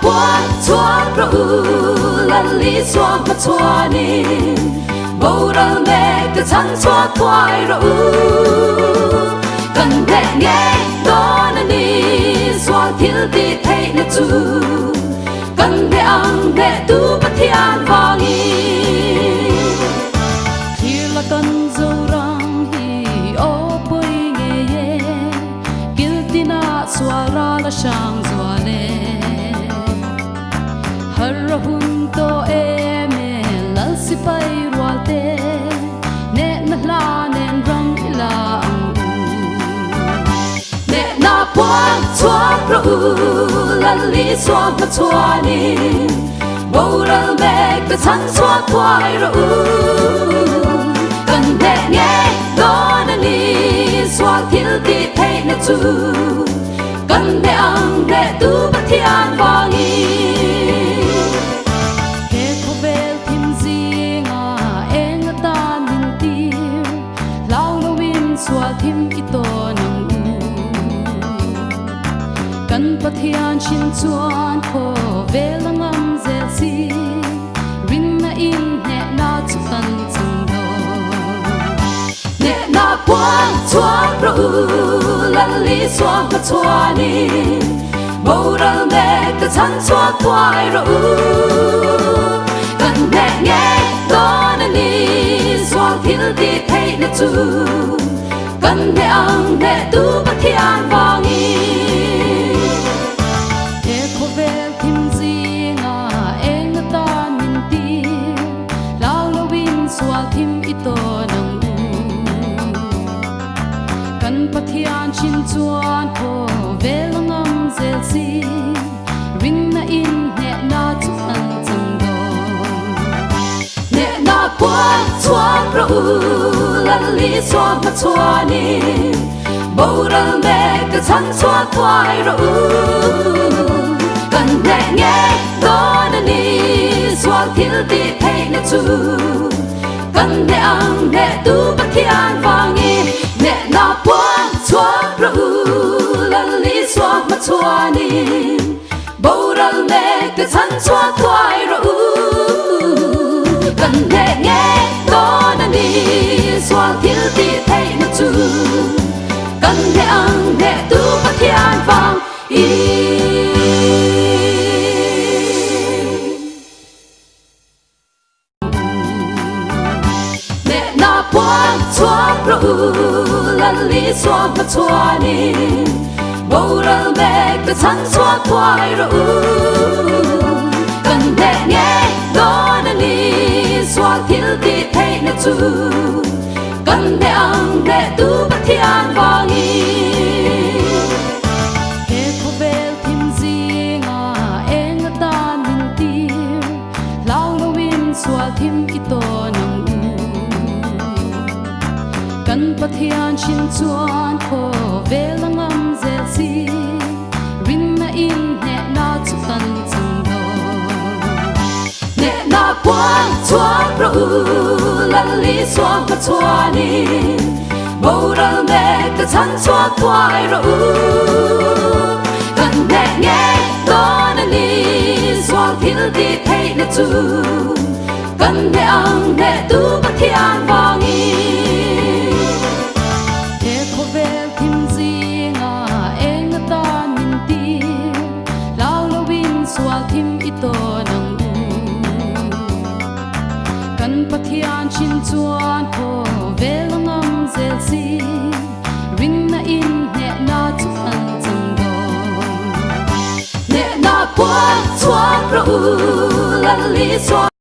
quan xóa ru lần lý xóa mất xóa đi bầu đời mẹ cứ chăn xóa thoại ru cần để nghe đó là đi xóa thiếu đi thấy là chú cần để ăn để tu bất thian vang khi là cần dâu răng hi ô bơi nghe kêu tin à xóa ra là sang xóa nè har hun to em lal si pai rualte ne na la nen rang ila ne na quan xóa ru lần lý xóa mất xóa đi bầu đời mẹ cứ chăn xóa thoại ru cần để nghe đó là đi xóa thiếu đi thấy là chú cần để ăn để tu bất thian vang ke ko vel tim zinga eng ta nin ti lau lo win xóa tim ito nang kan pathian chin chuan ko vel ngam zel si rin na in he na chu kan chung do ne na quan xóa ru lần lý xóa mất xóa đi bầu đời mẹ cứ chăn xóa thoại ru cần để nghe đó là đi xóa thiếu đi thấy là chú cần để ăn để tu bất thian vang ke ko vel tim zinga eng ta nin ti lau lo win swal tim ito nang kan pathian chin chuan ko vel ngam zel si rin na in he na chu an chang do ne na quan xóa ru lần lý xóa mất xóa đi bầu đời mẹ cứ chăn xóa thoại ru cần để nghe đó là đi xóa thiếu đi thấy là chú cần để ăn để tu bất thian vang ne na quan xóa ru lần lý xóa mất xóa đi bầu đời mẹ cứ chăn xóa thoại ru cần để nghe đó là đi xóa thiếu đi thấy là chú cần để ăn để tu bất thian vang ne na quan xóa ru lần lý xóa mất xóa đi bầu đời mẹ cứ chăn xóa thoại ru cần để nghe đó là đi xóa thiếu đi thấy là chú cần để ăn để tu bất thian vang ke ko vel tim zinga eng ta nin ti lau lo win swal tim ito nang kan pathian chin chuan ko vel ngam zel si rin na in he na chu kan chung do ne na quan xóa ru lần lý xóa mất xóa đi bầu đời mẹ cứ chăn xóa thoại ru cần để nghe đó là đi xóa thiếu đi thấy là chú cần để ăn để tu bất thian vang ke ko vel tim zinga eng ta nin ti lau lo win swal tim ito nang kan pathian chin chuan ko vel ngam zel si rin na in he na chu an chang do ne na quan xóa ru lần lý xóa